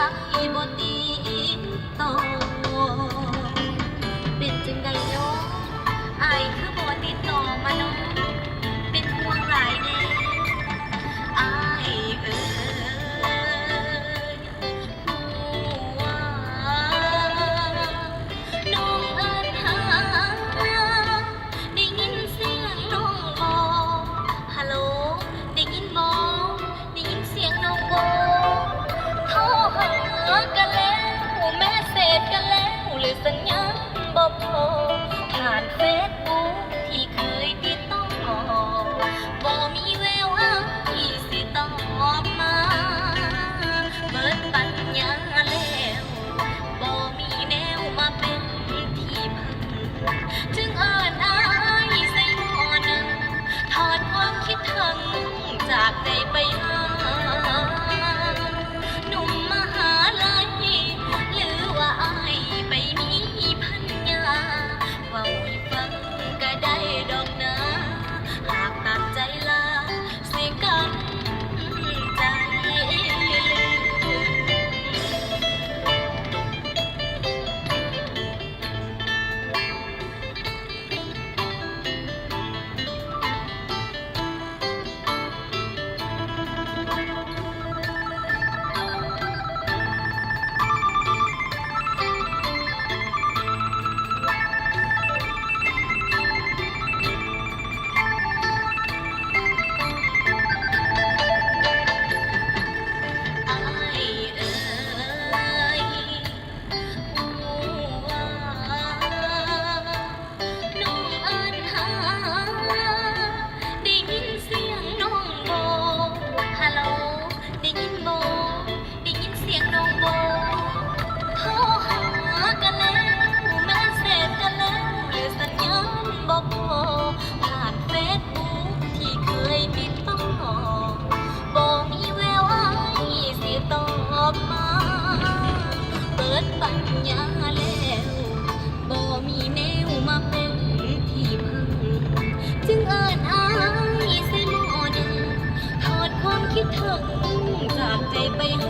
ายบ่ตีโตเป็นจังใดเนาะอายคือบ่ติดต่อมาเนาะเป็นห่วงหลายเด้อายเอ้ยว่าน้องเอิ้นหาได้ยินเสียงน้องบ่ฮัลโหลได้ยินบ่ได้ยินเสียงน้องบ่โทรหากันแล้วแม่เสร็จกันแล้วหรือสัญญาณบ่พอผ่านเฟซบุ๊กที่เคยติดต่อบ่มีแววอ้ายสิตอบมาเบิดปัญญาแล้วบ่มีแนวมาเป็นที่พึ่งจึงเอิ้นอายใส่หม้อหนึ่งถอดความคิดถึงจากใจไปหาหนุ่มมหาลัยหรือว่าอายไปมีพันยาเว้าให้ฟังก็ได้ดอกนะหากตัดใจลาสิกันใจผ่านเฟซบุ๊กที่เคยติดต่อบ่มีแววอ้ายสิตอบมาเปิดปัญญาแล้วบ่มีแนวมาเป็นที่พึ่งจึงเอิ้นอายใส่หม้อหนึ่งถอดความคิดถึงจากใจไปหา